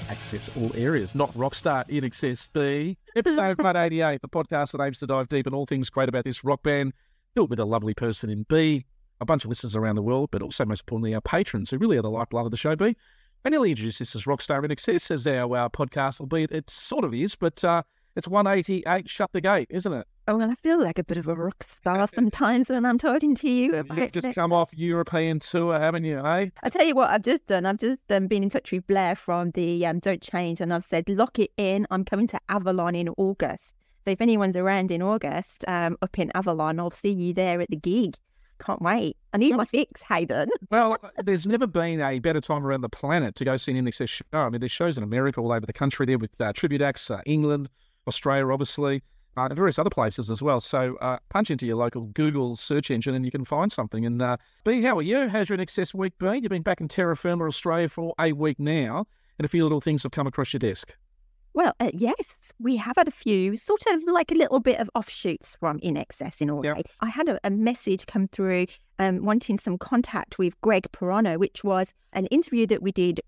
access all areas, not Rockstar INXS B. Episode 188, the podcast that aims to dive deep in all things great about this rock band, built with a lovely person in B, a bunch of listeners around the world, but also most importantly our patrons, who really are the lifeblood of the show, B. I nearly introduced this as Rockstar INXS as our podcast, albeit it sort of is, but it's 188, shut the gate, isn't it? Oh, well, I feel like a bit of a rock star sometimes when I'm talking to you. You've just come off European tour, haven't you, eh? I tell you what I've just done. I've just been in touch with Blair from the Don't Change, and I've said, lock it in. I'm coming to Avalon in August. So if anyone's around in August, up in Avalon, I'll see you there at the gig. Can't wait. I need my fix, Hayden. Well, there's never been a better time around the planet to go see an INXS show. I mean, there's shows in America, all over the country there with tribute acts, England, Australia, obviously, and various other places as well. So punch into your local Google search engine and you can find something. And B, how are you? How's your INXS week been? You've been back in terra firma, Australia for a week now, and a few little things have come across your desk. Well, yes, we have had a few, sort of like a little bit of offshoots from INXS in a way. Yep. I had a message come through wanting some contact with Greg Pirano, which was an interview that we did,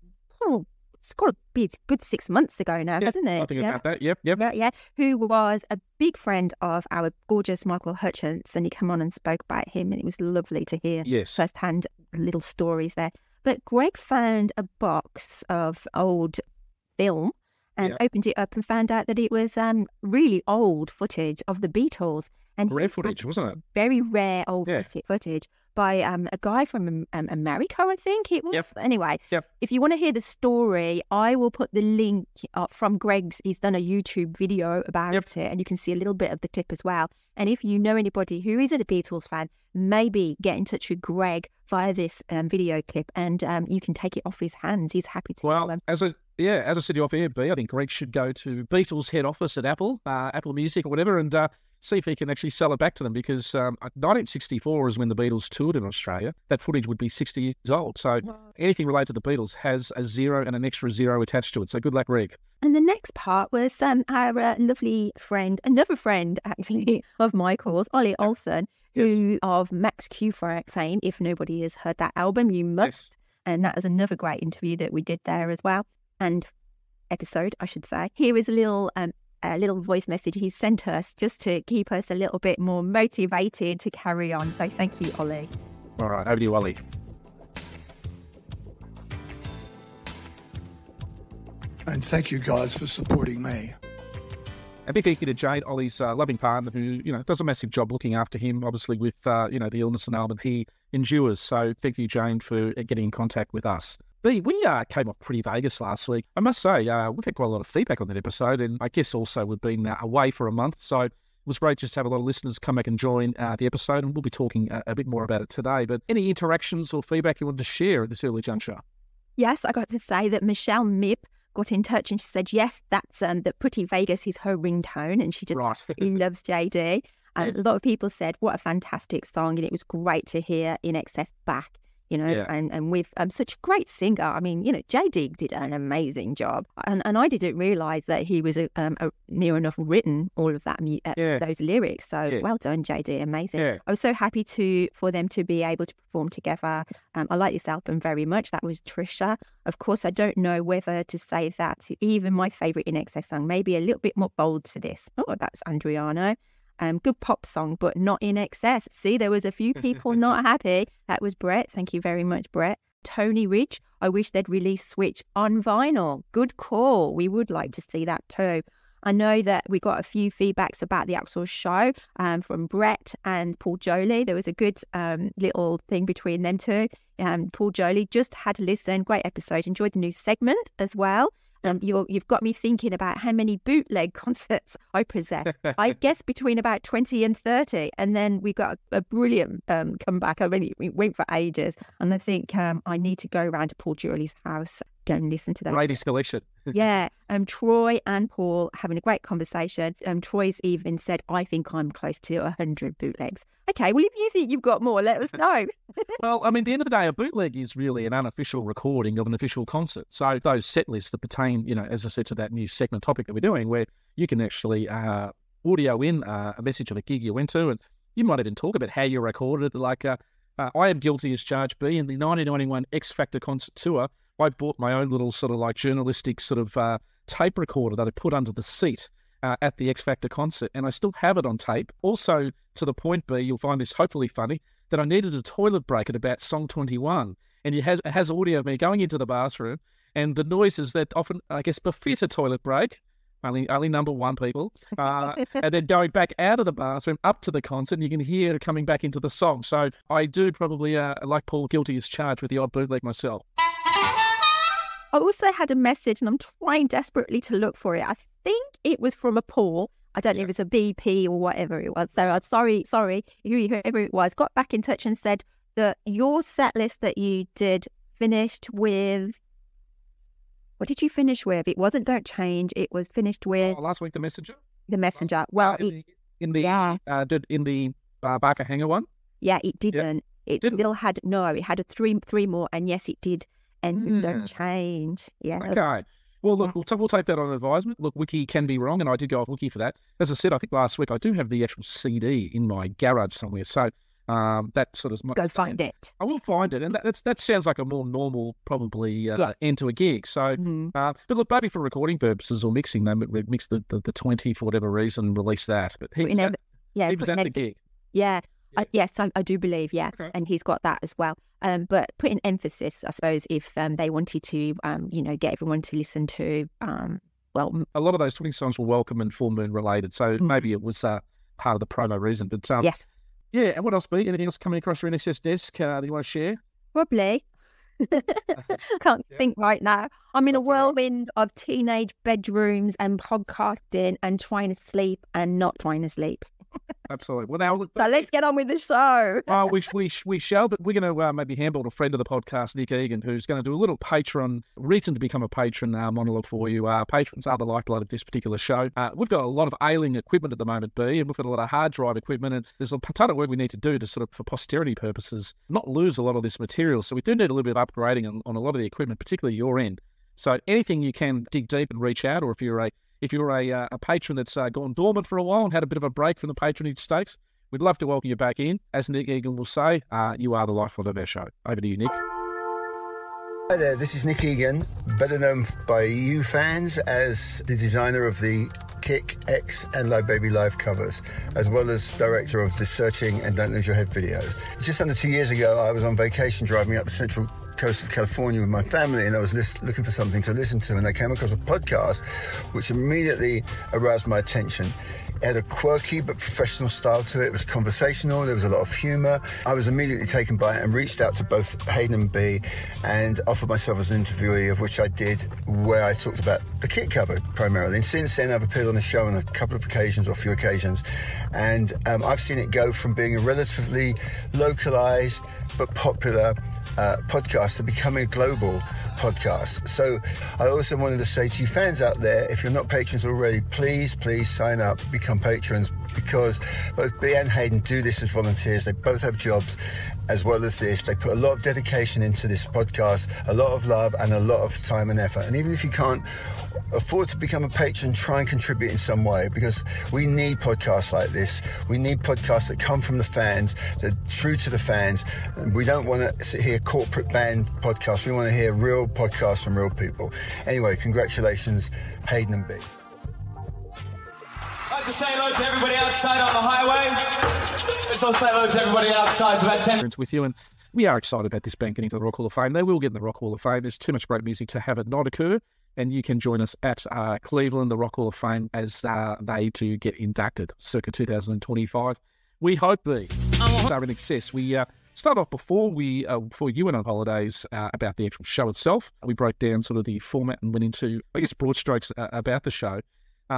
it's got to be a good 6 months ago now, hasn't it? I think about that, yep. Yeah, who was a big friend of our gorgeous Michael Hutchence, and he came on and spoke about him, and it was lovely to hear firsthand little stories there. But Greg found a box of old film and opened it up and found out that it was really old footage of the Beatles. And rare footage, wasn't it? Very rare old footage by a guy from America, I think it was. Yep. Anyway, if you want to hear the story, I will put the link up from Greg's. He's done a YouTube video about it, and you can see a little bit of the clip as well. And if you know anybody who is a Beatles fan, maybe get in touch with Greg via this video clip, and you can take it off his hands. He's happy to. Well, as I said off air, B, I think Greg should go to Beatles head office at Apple Music or whatever, and see if he can actually sell it back to them, because 1964 is when the Beatles toured in Australia. That footage would be 60 years old. So anything related to the Beatles has a zero and an extra zero attached to it. So good luck, Greg. And the next part was our lovely friend, another friend actually of Michael's, Ollie Olsen, who of Max Q fame. If nobody has heard that album, you must. And that was another great interview that we did there as well. And episode, I should say. Here is a little voice message he sent us just to keep us a little bit more motivated to carry on. So thank you, Ollie. All right, over to you, Ollie. And thank you guys for supporting me. A big thank you to Jade, Ollie's loving partner, who does a massive job looking after him, obviously with the illness and ailment he endures. So thank you, Jane, for getting in contact with us. B, we came off pretty Vegas last week. I must say, we've had quite a lot of feedback on that episode, and I guess also we've been away for a month, so it was great just to have a lot of listeners come back and join the episode, and we'll be talking a bit more about it today. But any interactions or feedback you wanted to share at this early juncture? Yes, I got to say that Michelle Mipp got in touch and she said, yes, that's that Pretty Vegas is her ringtone, and she just absolutely loves JD. And a lot of people said, what a fantastic song, and it was great to hear INXS back. And with such a great singer. I mean, JD did an amazing job. And I didn't realise that he was near enough written all of that those lyrics. So well done, JD. Amazing. Yeah. I was so happy for them to be able to perform together. I like this album very much. That was Trisha. Of course, I don't know whether to say that even my favourite INXS song, maybe a little bit more bold to this. Oh, that's Andriano. Good pop song, but not INXS. See, there was a few people not happy. That was Brett. Thank you very much, Brett. Tony Ridge, I wish they'd release Switch on vinyl. Good call. We would like to see that too. I know that we got a few feedbacks about the actual show from Brett and Paul Jolie. There was a good little thing between them two. Paul Jolie just had to listen. Great episode. Enjoyed the new segment as well. You've got me thinking about how many bootleg concerts I possess. I guess between about 20 and 30. And then we got a brilliant comeback. We went for ages. And I think I need to go around to Paul Jolie's house, go and listen to that. Ladies collection. Yeah. Troy and Paul having a great conversation. Troy's even said, I think I'm close to 100 bootlegs. Okay, well, if you think you've got more, let us know. Well, I mean, at the end of the day, a bootleg is really an unofficial recording of an official concert. So those set lists that pertain, as I said, to that new segment topic that we're doing, where you can actually audio in a message of a gig you went to, and you might even talk about how you recorded it. Like, I am guilty as charged B in the 1991 X Factor concert tour. I bought my own little sort of like journalistic sort of tape recorder that I put under the seat at the X Factor concert, and I still have it on tape. Also, to the point B, you'll find this hopefully funny, that I needed a toilet break at about song 21, and it has audio of me going into the bathroom, and the noises that often, I guess, befit a toilet break, only number one people, and then going back out of the bathroom, up to the concert, and you can hear it coming back into the song. So I do probably, like Paul, guilty as charged with the odd bootleg myself. I also had a message, and I'm trying desperately to look for it. I think it was from a Paul. I don't know if it's a BP or whatever it was. So I'm sorry, whoever it was, got back in touch and said that your set list that you did finished with... What did you finish with? It wasn't Don't Change. It was finished with... last week, The Messenger. The Messenger. Well, in the Barker Hanger one? Yeah, it didn't. Yeah. It still had... No, it had three more, and yes, it did. And Don't Change. Yeah. Okay. Well, look, we'll take that on advisement. Look, Wiki can be wrong, and I did go off Wiki for that. As I said, I think last week, I do have the actual CD in my garage somewhere. So that sort of... Go find it. I will find it. And that sounds like a more normal, probably, end to a gig. So, but look, maybe for recording purposes or mixing, they mix the 20 for whatever reason, release that. But he was at the gig. Yeah. Yes, I do believe, yeah. Okay. And he's got that as well. But put in emphasis, I suppose, if they wanted to, get everyone to listen to, a lot of those 20 songs were Welcome and Full Moon related. So maybe it was part of the promo reason. But yes. Yeah, and what else, B? Anything else coming across your INXS desk that you want to share? Probably. Can't think right now. I'm in a whirlwind of teenage bedrooms and podcasting and trying to sleep and not trying to sleep. Absolutely. Well, now so let's get on with the show. We shall, but we're going to maybe handball a friend of the podcast, Nick Egan, who's going to do a little Patreon reason to become a patron monologue for you. Patrons are the lifeblood of this particular show. We've got a lot of ailing equipment at the moment, B, and we've got a lot of hard drive equipment, and there's a ton of work we need to do to sort of, for posterity purposes, not lose a lot of this material. So we do need a little bit of upgrading on a lot of the equipment, particularly your end. So anything you can dig deep and reach out, or if you're a patron that's gone dormant for a while and had a bit of a break from the patronage stakes, we'd love to welcome you back in. As Nick Egan will say, you are the lifeblood of our show. Over to you, Nick. Hi there, this is Nick Egan, better known by you fans as the designer of the Kick, X and Live Baby Live covers, as well as director of the Searching and Don't Lose Your Head videos. Just under 2 years ago, I was on vacation driving up the central coast of California with my family, and I was looking for something to listen to, and I came across a podcast which immediately aroused my attention. It had a quirky but professional style to it. It was conversational. There was a lot of humour. I was immediately taken by it and reached out to both Hayden and B and offered myself as an interviewee, of which I did, where I talked about the Kit cover primarily. And since then, I've appeared on the show on a couple of occasions, or a few occasions, and I've seen it go from being a relatively localised but popular podcast to becoming a global podcast. So I also wanted to say to you fans out there, if you're not patrons already, please sign up, become patrons, because both B and Hayden do this as volunteers. They both have jobs as well as this. They put a lot of dedication into this podcast, a lot of love and a lot of time and effort. And even if you can't afford to become a patron, try and contribute in some way, because we need podcasts like this. We need podcasts that come from the fans, that are true to the fans. We don't want to sit here corporate band podcasts. We want to hear real podcasts from real people. Anyway, congratulations, Hayden and B. I'd like to say hello to everybody outside on the highway. Let's all say hello to everybody outside. It's about 10 with you, and we are excited about this band getting to the Rock Hall of Fame. They will get in the Rock Hall of Fame. There's too much great music to have it not occur. And you can join us at Cleveland, the Rock Hall of Fame, as they too get inducted circa 2025. We hope we are in excess. We start off before you went on holidays about the actual show itself. We broke down sort of the format and went into, I guess, broad strokes about the show.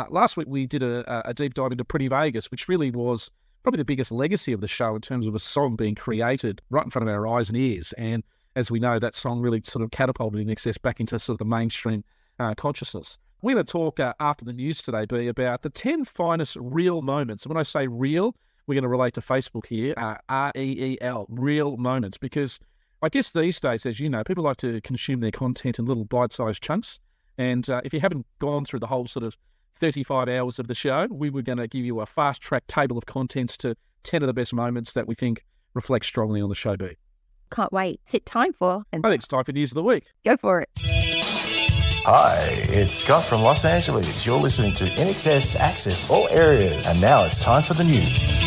Last week we did a deep dive into Pretty Vegas, which really was probably the biggest legacy of the show in terms of a song being created right in front of our eyes and ears. And as we know, that song really sort of catapulted INXS back into sort of the mainstream consciousness. We're going to talk after the news today, B, about the 10 finest real moments. And when I say real, we're going to relate to Facebook here, REEL, real moments, because I guess these days, as you know, people like to consume their content in little bite-sized chunks. And if you haven't gone through the whole sort of 35 hours of the show, we were going to give you a fast-track table of contents to 10 of the best moments that we think reflect strongly on the show, B. can't wait. Is it time for? I think it's time for News of the Week. Go for it. Hi, it's Scott from Los Angeles. You're listening to INXS Access All Areas. And now it's time for the news.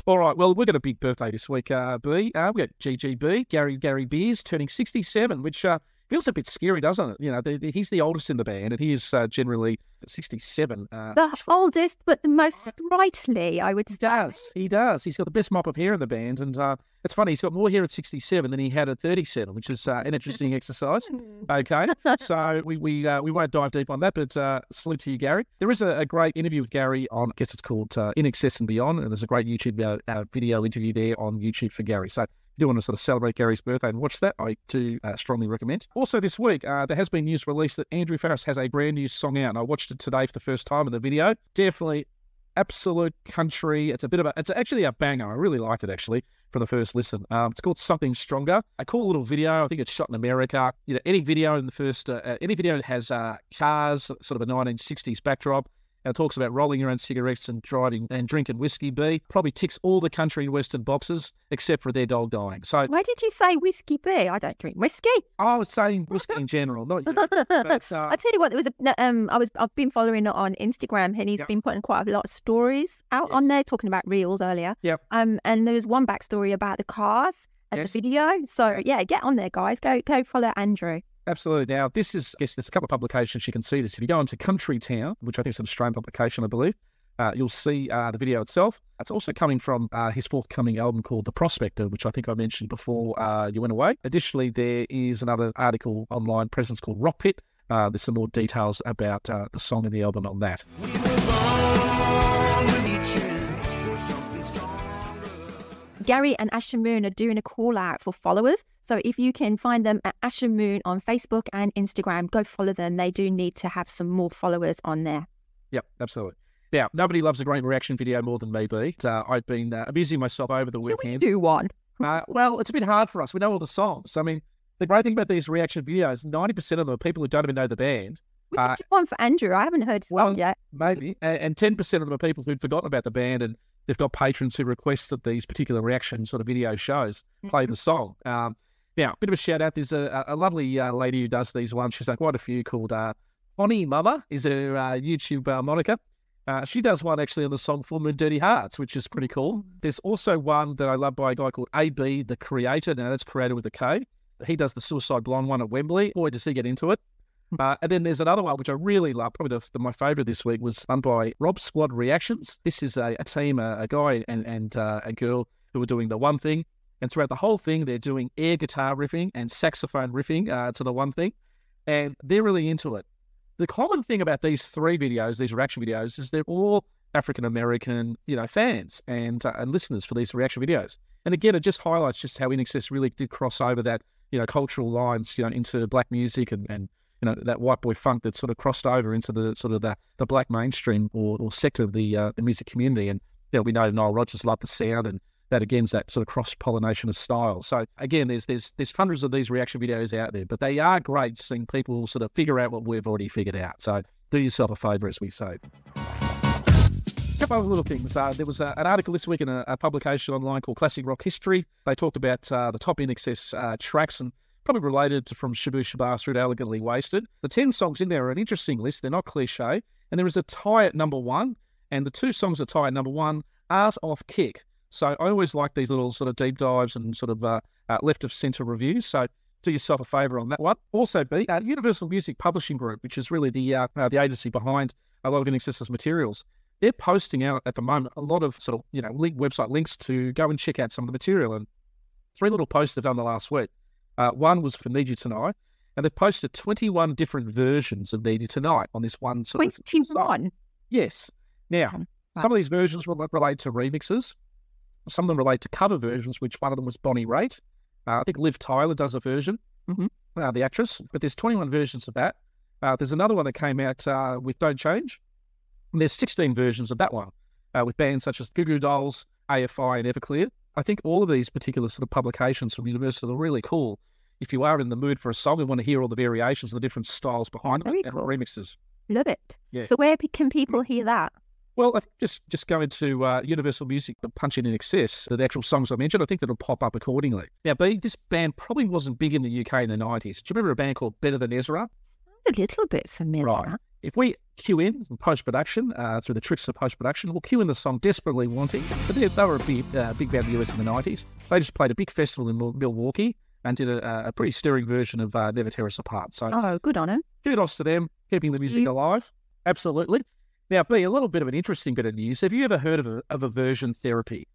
All right, well, we've got a big birthday this week, B. We've got GGB, Gary Beers, turning 67, which feels a bit scary, doesn't it? You know, he's the oldest in the band, and he is generally 67. The oldest, but the most sprightly, I would say. He does. He's got the best mop of hair in the band, and it's funny, he's got more hair at 67 than he had at 37, which is an interesting exercise. Okay, so we won't dive deep on that, but salute to you, Gary. There is a great interview with Gary on, I guess it's called INXS and Beyond, and there's a great YouTube video interview there on YouTube for Gary. So if you do want to sort of celebrate Gary's birthday and watch that, I do strongly recommend. Also this week, there has been news released that Andrew Farriss has a brand new song out, and I watched it today for the first time in the video. Definitely absolute country. It's actually a banger. I really liked it, actually, for the first listen. It's called Something Stronger. A cool little video. I think it's shot in America. You know, any video that has cars, sort of a 1960s backdrop, and it talks about rolling your own cigarettes and driving and drinking whiskey, B, probably ticks all the country and western boxes except for their dog dying. So why did you say whiskey, B? I don't drink whiskey. I was saying whiskey in general, not you. But, I tell you what, there was I've been following it on Instagram, and he's been putting quite a lot of stories out on there, talking about reels earlier. Yep. And there was one backstory about the cars and the video. So yeah, get on there, guys. Go follow Andrew. Absolutely. Now, this is, I guess there's a couple of publications you can see this. If you go into Country Town, which I think is an Australian publication, I believe, you'll see the video itself. It's also coming from his forthcoming album called The Prospector, which I think I mentioned before you went away. Additionally, there is another article online presence called Rock Pit. There's some more details about the song and the album on that. Gary and Asher Moon are doing a call out for followers. So if you can find them at Asher Moon on Facebook and Instagram, go follow them. They do need to have some more followers on there. Yep, absolutely. Now, nobody loves a great reaction video more than me, B. I've been amusing myself over the weekend. Can we do one? Well, it's a bit hard for us. We know all the songs. I mean, the great thing about these reaction videos, 90% of them are people who don't even know the band. We could do one for Andrew. I haven't heard song yet. Maybe. And 10% of them are people who'd forgotten about the band, and they've got patrons who request that these particular reaction sort of video shows play the song. Now, a bit of a shout out. There's a lovely lady who does these ones. She's done quite a few called Bonnie Mama is her YouTube moniker. She does one actually on the song Full Moon Dirty Hearts, which is pretty cool. There's also one that I love by a guy called AB, the Creator. Now, that's created with a K. He does the Suicide Blonde one at Wembley. Boy, does he get into it. And then there's another one which I really love. Probably my favourite this week was done by Rob Squad Reactions. This is a team, a guy and a girl who are doing the one thing. And throughout the whole thing, they're doing air guitar riffing and saxophone riffing to the one thing. And they're really into it. The common thing about these three videos, these reaction videos, is they're all African-American, fans and listeners for these reaction videos. And again, it just highlights just how INXS really did cross over that, cultural lines, into black music and that white boy funk that sort of crossed over into the sort of the black mainstream or sector of the music community. And we know Nile Rodgers loved the sound, and that again is that sort of cross-pollination of styles. So again, there's hundreds of these reaction videos out there, but they are great seeing people sort of figure out what we've already figured out. So do yourself a favour, as we say. A couple of little things. There was an article this week in a publication online called Classic Rock History. They talked about the top INXS tracks, and probably related to from Shabu Shabar through to Elegantly Wasted. The 10 songs in there are an interesting list. They're not cliche. And there is a tie at number one. And the two songs that tie at number one, Art Off Kick. So I always like these little sort of deep dives and sort of left of centre reviews. So do yourself a favour on that one. Also, Universal Music Publishing Group, which is really the agency behind a lot of INXS's materials. They're posting out at the moment a lot of sort of, website links to go and check out some of the material. And 3 little posts they've done the last week. One was for Need You Tonight, and they've posted 21 different versions of Need You Tonight on this one sort of 21? Yes. Now, some of these versions relate to remixes. Some of them relate to cover versions, which one of them was Bonnie Raitt. I think Liv Tyler does a version, the actress, but there's 21 versions of that. There's another one that came out with Don't Change. And there's 16 versions of that one with bands such as Goo Goo Dolls, AFI, and Everclear. I think all of these particular sort of publications from Universal are really cool if you are in the mood for a song and want to hear all the variations and the different styles behind them and remixes. Love it. Yeah. So where can people hear that? Well, I think just go into Universal Music, punch in INXS, the actual songs I mentioned. I think that'll pop up accordingly. Now, B, this band probably wasn't big in the UK in the 90s. Do you remember a band called Better Than Ezra? A little bit familiar. Right. If we cue in post-production, through the tricks of post-production, we'll cue in the song Desperately Wanting. But they were a big band in the US in the 90s. They just played a big festival in Milwaukee and did a pretty stirring version of Never Tear Us Apart. So, good on them. Kudos to them, keeping the music alive. Absolutely. Now, B, a little bit of an interesting bit of news. Have you ever heard of aversion therapy?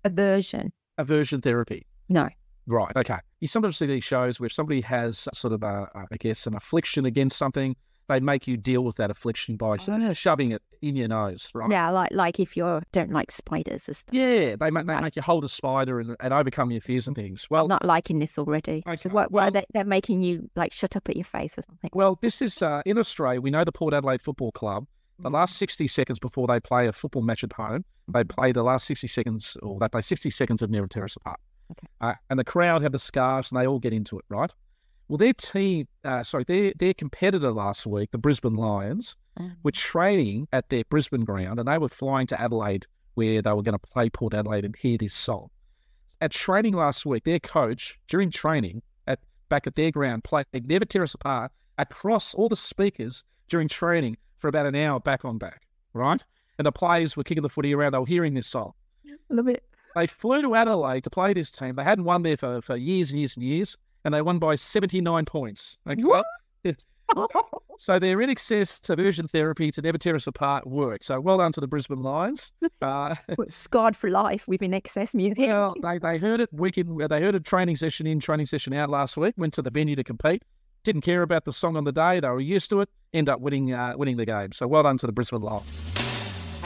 Aversion? Aversion therapy. No. Right, okay. You sometimes see these shows where somebody has sort of, an affliction against something. They make you deal with that affliction by shoving it in your nose, right? Yeah, like if you don't like spiders or stuff. Yeah, they make you hold a spider and overcome your fears and things. Well, I'm not liking this already. Okay. So what are they? They're making you like shut up at your face or something. Well, this is in Australia. We know the Port Adelaide Football Club. The last 60 seconds before they play a football match at home, they play the last 60 seconds, or they play 60 seconds of Never Tear Us Apart. Okay. And the crowd have the scarves and they all get into it, right? Well, their competitor last week, the Brisbane Lions, were training at their Brisbane ground and they were flying to Adelaide where they were going to play Port Adelaide and hear this song. At training last week, their coach, during training, back at their ground, played Never Tear Us Apart across all the speakers during training for about an hour back on back, right? And the players were kicking the footy around. They were hearing this song. Love it. They flew to Adelaide to play this team. They hadn't won there for years and years and years, and they won by 79 points. Okay? What? So their INXS aversion therapy to Never Tear Us Apart worked. So well done to the Brisbane Lions. Scarred for life with INXS music. Well, they heard it they heard a training session in, training session out last week, went to the venue to compete. Didn't care about the song on the day. They were used to it. End up winning the game. So well done to the Brisbane Lions.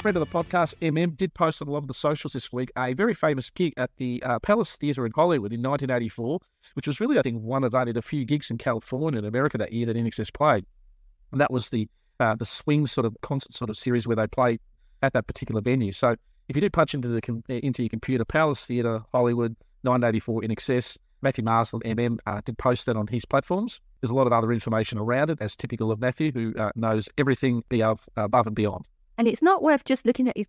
Friend of the podcast, MM, did post on a lot of the socials this week a very famous gig at the Palace Theatre in Hollywood in 1984, which was really, I think, one of only the few gigs in California and America that year that INXS played. And that was the swing sort of concert sort of series where they played at that particular venue. So if you do punch into your computer, Palace Theatre, Hollywood, 1984 INXS, Matthew Marsland, MM, did post that on his platforms. There's a lot of other information around it, as typical of Matthew, who knows everything above and beyond. And it's not worth just looking at his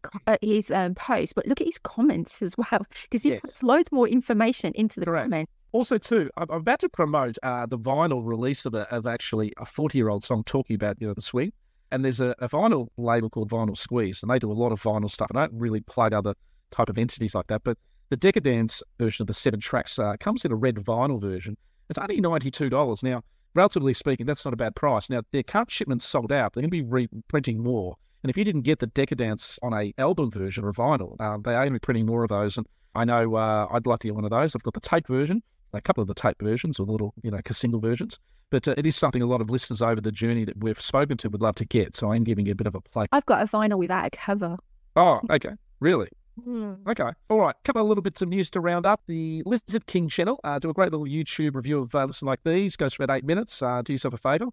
post, but look at his comments as well, because he puts loads more information into the comments. Also, too, I'm about to promote the vinyl release of actually a 40-year-old song talking about the swing. And there's a vinyl label called Vinyl Squeeze, and they do a lot of vinyl stuff. I don't really plug other type of entities like that, but the Decadence version of the 7 tracks comes in a red vinyl version. It's only $92. Now, relatively speaking, that's not a bad price. Now, their current shipments sold out. They're going to be reprinting more. And if you didn't get the Decadence on a album version or vinyl, they are going to be printing more of those. And I know I'd like to get one of those. I've got the tape version, a couple of the tape versions, or little, single versions. But it is something a lot of listeners over the journey that we've spoken to would love to get. So I'm giving it a bit of a play. I've got a vinyl without a cover. Oh, okay. Really? Okay. All right. Couple of little bits of news to round up. The Lizard King channel do a great little YouTube review of Listen Like These. Goes for about 8 minutes. Do yourself a favour.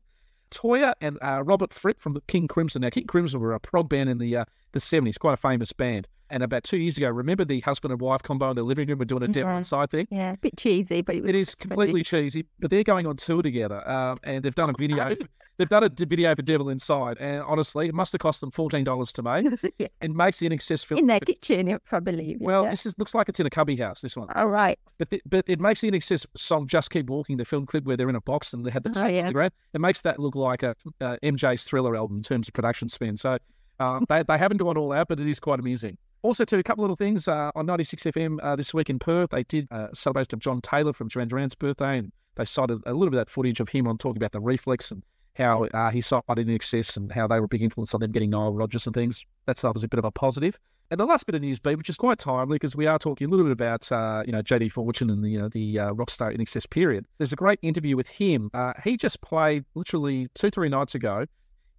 Toya and Robert Fripp from the King Crimson. Now, King Crimson were a prog band in the 70s, quite a famous band. And about 2 years ago, remember the husband and wife combo in the living room were doing a Devil Inside thing? Yeah, a bit cheesy, but it is completely cheesy. But they're going on tour together, and they've done a video. They've done a video for Devil Inside, and honestly, it must have cost them $14 to make. And makes the INXS film in their kitchen, probably. Well, this looks like it's in a cubby house. This one. Oh, right. But it makes the INXS song "Just Keep Walking," the film clip where they're in a box and they had the background. It makes that look like a MJ's Thriller album in terms of production spend. So they haven't gone all out, but it is quite amusing. Also, too, a couple of little things on 96 FM this week in Perth. They did a celebration of John Taylor from Duran Duran's birthday, and they cited a little bit of that footage of him on talking about the Reflex and how he cited INXS and how they were a big influence on them getting Nile Rodgers and things. That stuff was a bit of a positive. And the last bit of news, which is quite timely because we are talking a little bit about JD Fortune and the Rockstar INXS period. There's a great interview with him. He just played literally 2-3 nights ago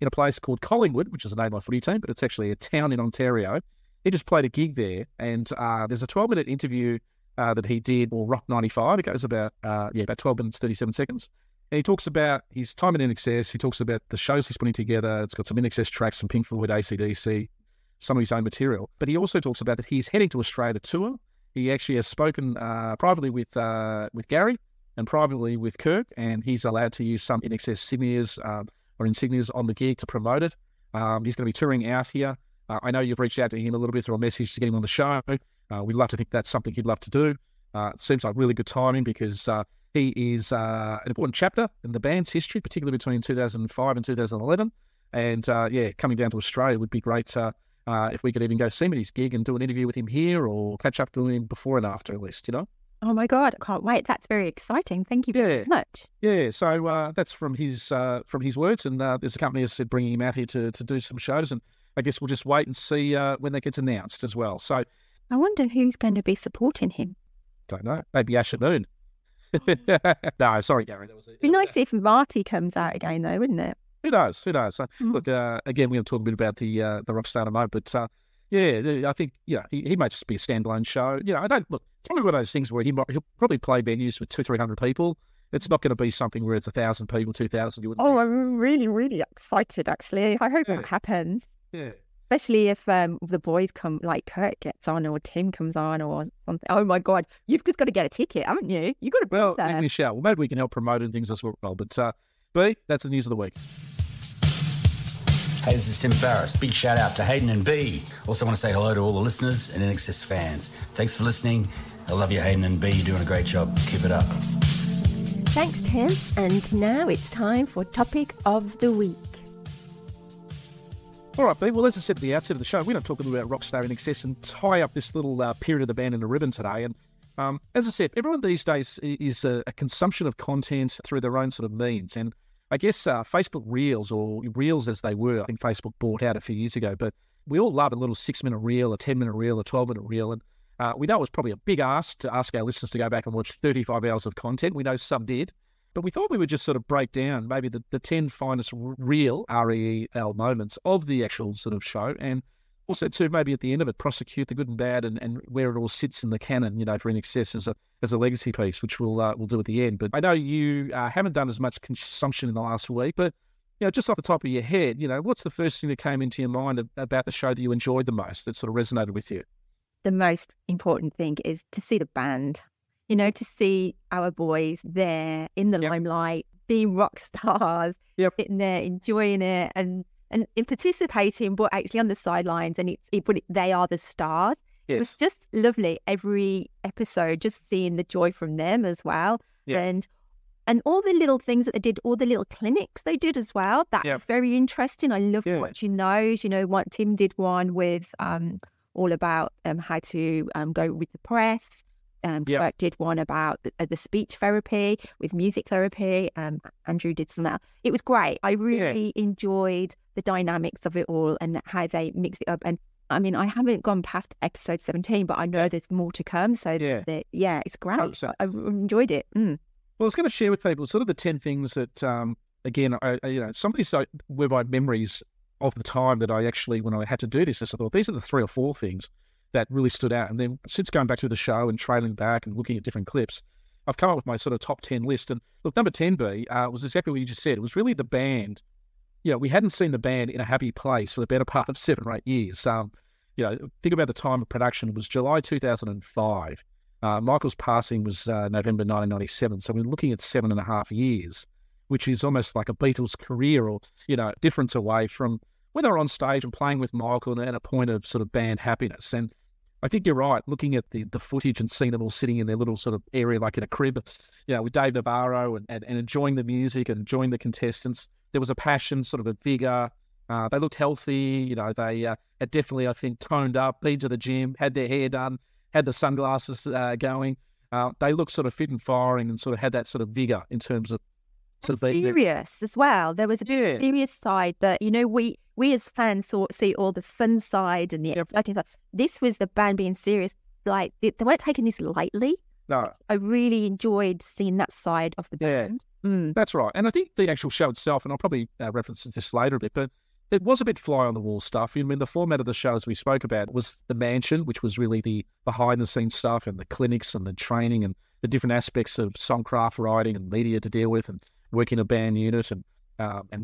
in a place called Collingwood, which is a name of a footy team, but it's actually a town in Ontario. He just played a gig there, and there's a 12-minute interview that he did for Rock 95. It goes about 12 minutes, 37 seconds. And he talks about his time at INXS. He talks about the shows he's putting together. It's got some INXS tracks, some Pink Floyd, AC/DC, some of his own material. But he also talks about that he's heading to Australia to tour. He actually has spoken privately with Gary and privately with Kirk, and he's allowed to use some INXS insignias on the gig to promote it. He's going to be touring out here I know you've reached out to him a little bit through a message to get him on the show. We'd love to think that's something he'd love to do. It seems like really good timing because he is an important chapter in the band's history, particularly between 2005 and 2011. And coming down to Australia would be great if we could even go see him at his gig and do an interview with him here or catch up to him before and after at least, Oh my God, I can't wait. That's very exciting. Thank you very much. Yeah, so that's from his words, and there's a company, as I said, bringing him out here to do some shows, and I guess we'll just wait and see when that gets announced as well. So I wonder who's going to be supporting him. Don't know. Maybe Asher Moon. No, sorry, Gary. It'd be nice if Marty comes out again, though, wouldn't it? Who knows? So, look, again, we're going to talk a bit about the Rockstar in a moment, but I think he might just be a standalone show. It's probably one of those things where he'll probably play venues with 200-300 people. It's not going to be something where it's 1,000 people, 2,000. I'm really, really excited. Actually, I hope that happens. Yeah. Especially if the boys come, like Kurt gets on or Tim comes on or something. Oh my God, you've just got to get a ticket, haven't you? You've got to be there. Well, we shall. Well, maybe we can help promote and things as well. But B, that's the news of the week. Hey, this is Tim Farris. Big shout out to Hayden and B. Also want to say hello to all the listeners and INXS fans. Thanks for listening. I love you, Hayden and B. You're doing a great job. Keep it up. Thanks, Tim. And now it's time for Topic of the Week. All right, B. Well, as I said at the outset of the show, we're going to talk a little about Rockstar INXS and tie up this little period of the band in a ribbon today. And as I said, everyone these days is a consumption of content through their own sort of means. And I guess Facebook Reels, or Reels as they were, I think Facebook bought out a few years ago, but we all love a little 6-minute reel, a 10-minute reel, a 12-minute reel. And we know it was probably a big ask to ask our listeners to go back and watch 35 hours of content. We know some did. But we thought we would just sort of break down maybe the 10 finest real, R-E-E-L, moments of the actual sort of show, and also too maybe at the end of it prosecute the good and bad and where it all sits in the canon, for INXS as a legacy piece, which we'll do at the end. But I know you haven't done as much consumption in the last week, but just off the top of your head, what's the first thing that came into your mind about the show that you enjoyed the most, that sort of resonated with you? The most important thing is to see the band. To see our boys there in the limelight, being rock stars, sitting there enjoying it and participating, but actually on the sidelines, and they are the stars. Yes. It was just lovely every episode, just seeing the joy from them as well, and all the little things that they did, all the little clinics they did as well. That was very interesting. I loved watching those. What Tim did one with all about how to go with the press. Kirk did one about the speech therapy with music therapy. Andrew did some of that. It was great. I really enjoyed the dynamics of it all and how they mixed it up. And I mean, I haven't gone past episode 17, but I know there's more to come. So it's great. 100%. I enjoyed it. Well, I was going to share with people sort of the 10 things that, again, some of these were my memories of the time that I actually, when I had to do this, I thought these are the 3 or 4 things that really stood out. And then since going back through the show and trailing back and looking at different clips, I've come up with my sort of top 10 list. And look, number 10B was exactly what you just said. It was really the band. We hadn't seen the band in a happy place for the better part of 7 or 8 years. Think about the time of production. It was July 2005. Michael's passing was November 1997. So we're looking at 7.5 years, which is almost like a Beatles career or, difference away from when they were on stage and playing with Michael and a point of sort of band happiness. And I think you're right, looking at the footage and seeing them all sitting in their little sort of area, like in a crib, with Dave Navarro and enjoying the music and enjoying the contestants. There was a passion, sort of a vigor. They looked healthy. They had definitely, I think, toned up, been to the gym, had their hair done, had the sunglasses going. They looked sort of fit and firing and sort of had that sort of vigor in terms of sort of serious as well. There was a serious side that, we as fans see all the fun side and the exciting side. This was the band being serious. Like, they weren't taking this lightly. No. I really enjoyed seeing that side of the band. That's right. And I think the actual show itself, and I'll probably reference this later a bit, but it was a bit fly-on-the-wall stuff. I mean, the format of the show, as we spoke about, was the mansion, which was really the behind-the-scenes stuff and the clinics and the training and the different aspects of songcraft writing and media to deal with and working a band unit and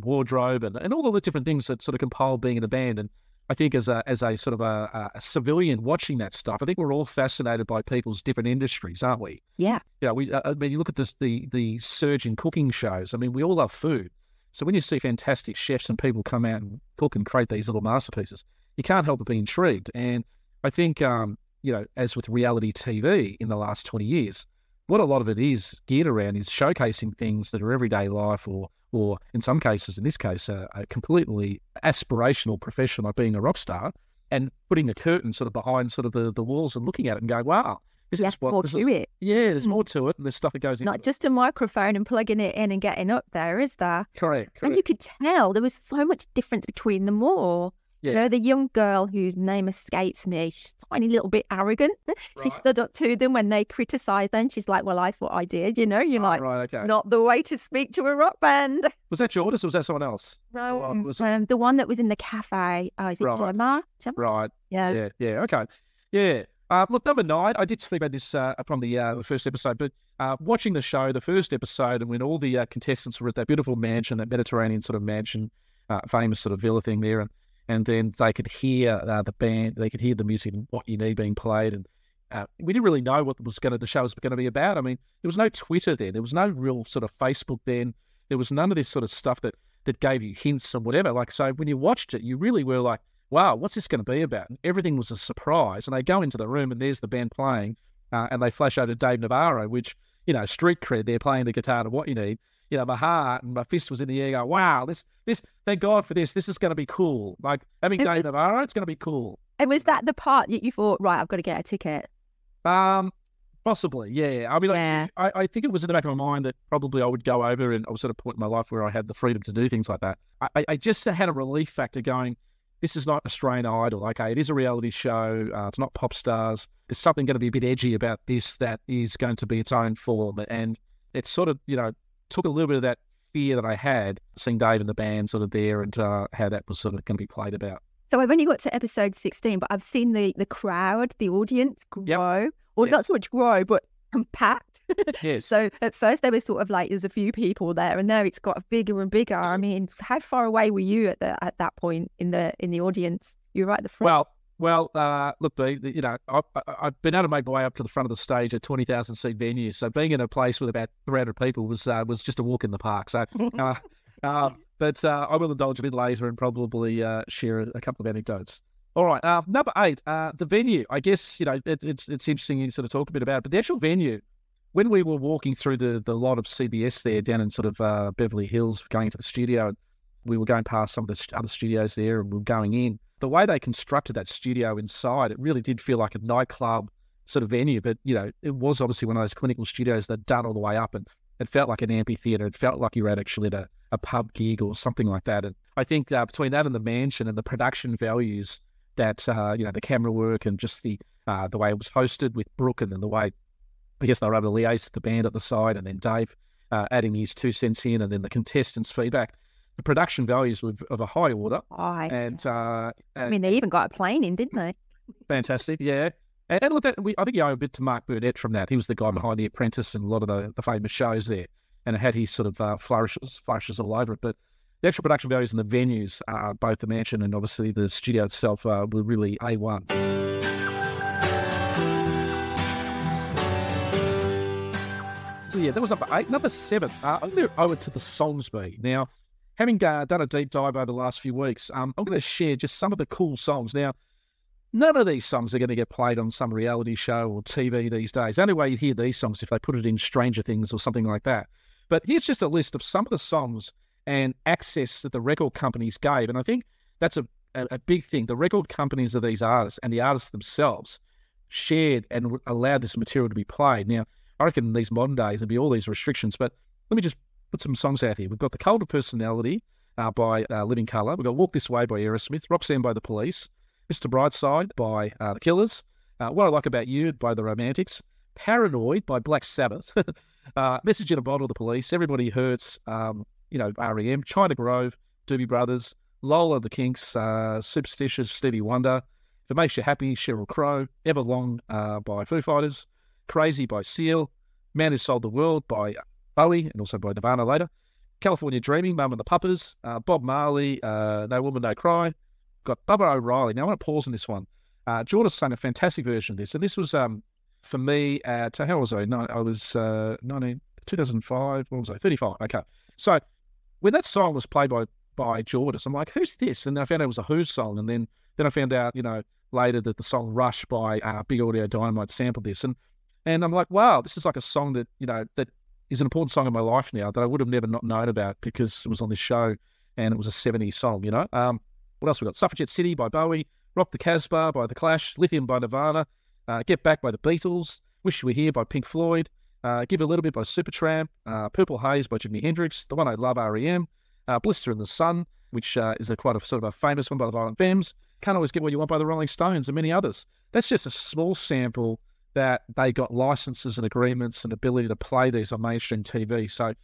wardrobe and all the different things that sort of compile being in a band. And I think as a sort of a civilian watching that stuff, I think we're all fascinated by people's different industries, aren't we? Yeah. I mean, you look at the surge in cooking shows. I mean, we all love food. So when you see fantastic chefs and people come out and cook and create these little masterpieces, you can't help but be intrigued. And I think, as with reality TV in the last 20 years, what a lot of it is geared around is showcasing things that are everyday life or in some cases, in this case, a completely aspirational profession like being a rock star, and putting a curtain sort of behind sort of the walls and looking at it and going, wow, this is what... more to it. Yeah, there's more to it, and there's stuff that goes into Not just a microphone and plugging it in and getting up there, is there? Correct. And you could tell there was so much difference between them all. Yeah. You know, the young girl whose name escapes me, she's a tiny little bit arrogant. She stood up to them when they criticised them. She's like, well, I thought I did, you know? You're not the way to speak to a rock band. Was that Jordan or was that someone else? No, the one that was in the cafe. Is it Gemma? Right. Yeah. Yeah. Okay. Yeah. Look, number 9, I did speak about this from the first episode, but watching the show, the first episode, and when all the contestants were at that beautiful mansion, that Mediterranean sort of mansion, famous sort of villa thing there, and then they could hear the band, they could hear the music and What You Need being played, and we didn't really know what the show was going to be about. I mean, there was no Twitter there, there was no real sort of Facebook then, there was none of this sort of stuff that gave you hints and whatever. Like, so when you watched it, you really were like, wow, what's this going to be about? And everything was a surprise. And they go into the room and there's the band playing, and they flash over to Dave Navarro, which, street cred, they're playing the guitar to What You Need. My heart and my fist was in the air going, wow, this, thank God for this. This is going to be cool. Like, having Dave Navarro, it's going to be cool. And was that the part that you thought, right, I've got to get a ticket? Possibly, yeah. I mean, yeah. I think it was in the back of my mind that probably I would go over, and I was at a point in my life where I had the freedom to do things like that. I just had a relief factor going, this is not Australian Idol. Okay, it is a reality show. It's not pop stars. There's something going to be a bit edgy about this that is going to be its own form. And it's sort of, took a little bit of that fear that I had seeing Dave and the band sort of there, and how that was sort of going to be played about. So I've only got to episode 16, but I've seen the crowd, the audience grow. Yep. Or not so much grow, but compact. Yes. So at first there was sort of like, there's a few people there, and now it's got bigger and bigger. I mean, how far away were you at that point in the audience? You were right at the front. Well, look, I've been able to make my way up to the front of the stage at 20,000 seat venue. So being in a place with about 300 people was just a walk in the park. So, but I will indulge a bit later and probably share a couple of anecdotes. All right, number 8, the venue. I guess it's interesting you sort of talk a bit about it, but the actual venue. When we were walking through the lot of CBS there down in sort of Beverly Hills, going into the studio, we were going past some of the other studios there, and we were going in. The way they constructed that studio inside, it really did feel like a nightclub sort of venue. But, it was obviously one of those clinical studios that done all the way up, and it felt like an amphitheatre. It felt like you were actually at a pub gig or something like that. And I think between that and the mansion and the production values that, the camera work and just the way it was hosted with Brooke, and then the way, I guess, they were able to liaise with the band at the side, and then Dave adding his 2 cents in, and then the contestants' feedback. The production values were of a high order. And I mean, they even got a plane in, didn't they? Fantastic, yeah. And look, I think you owe a bit to Mark Burnett from that. He was the guy behind The Apprentice and a lot of the famous shows there, and it had his sort of flourishes all over it. But the actual production values and the venues, both the mansion and obviously the studio itself, were really A1. So yeah, that was number 8. Number 7, I'm going to owe it to the Songsby. Now, having done a deep dive over the last few weeks, I'm going to share just some of the cool songs. Now, none of these songs are going to get played on some reality show or TV these days. The only way you hear these songs if they put it in Stranger Things or something like that. But here's just a list of some of the songs and access that the record companies gave. And I think that's a big thing. The record companies of these artists and the artists themselves shared and allowed this material to be played. Now, I reckon in these modern days there'd be all these restrictions, but let me just put some songs out here. We've got The Cult of Personality by Living Colour. We've got Walk This Way by Aerosmith, Roxanne by The Police, Mr. Brightside by The Killers, What I Like About You by The Romantics, Paranoid by Black Sabbath, Message in a Bottle, The Police, Everybody Hurts, REM, China Grove, Doobie Brothers, Lola, The Kinks, Superstitious, Stevie Wonder, If It Makes You Happy, Sheryl Crow, Everlong by Foo Fighters, Crazy by Seal, Man Who Sold the World by Bowie, and also by Nirvana later, California Dreaming, Mum and the Puppers, Bob Marley, No Woman, No Cry. Got Bubba O'Reilly. Now, I want to pause on this one. Jordan sang a fantastic version of this. And this was, for me, how old was I? I was 2005. What was I? 35. Okay. So when that song was played by Jordis, I'm like, who's this? And then I found out it was a Who song. And then I found out, later that the song Rush by Big Audio Dynamite sampled this. And I'm like, wow, this is like a song that, that is an important song in my life now that I would have never not known about because it was on this show and it was a 70s song, What else we got? Suffragette City by Bowie, Rock the Casbah by The Clash, Lithium by Nirvana, Get Back by the Beatles, Wish You Were Here by Pink Floyd, Give It a Little Bit by Supertramp, Purple Haze by Jimi Hendrix, The One I Love, R.E.M., Blister in the Sun, which is quite a sort of a famous one by the Violent Femmes, Can't Always Get What You Want by the Rolling Stones, and many others. That's just a small sample that they got licenses and agreements and ability to play these on mainstream TV. So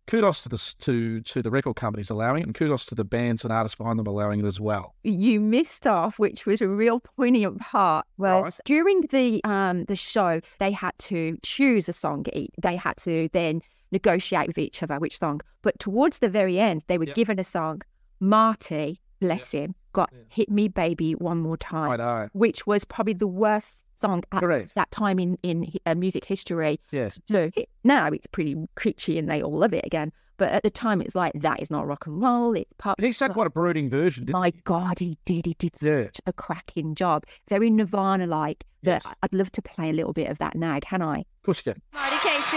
kudos to the record companies allowing it, and kudos to the bands and artists behind them allowing it as well. You missed off, which was a real poignant part. Well, right. During the show, they had to choose a song. They had to then negotiate with each other which song. But towards the very end, they were given a song. Marty, bless him, got Hit Me Baby One More Time, I know. Which was probably the worst song at that time in music history. Yes. So now it's pretty kitschy and they all love it again. But at the time, it's like, that is not rock and roll. It's pop. He sang quite a brooding version, didn't he? My God, he did. He did such a cracking job. Very Nirvana-like. Yes. I'd love to play a little bit of that now, can I? Of course you can. Marty Casey.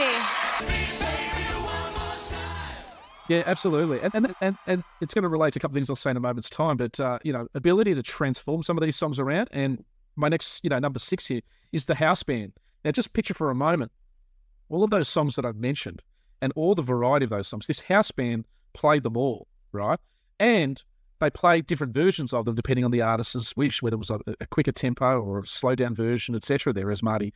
Yeah, absolutely. And it's going to relate to a couple of things I'll say in a moment's time, but, ability to transform some of these songs around. And my next, number 6 here is the house band. Now, just picture for a moment all of those songs that I've mentioned and all the variety of those songs. This house band played them all, right? And they played different versions of them depending on the artist's wish, whether it was a quicker tempo or a slow down version, etc. there, as Marty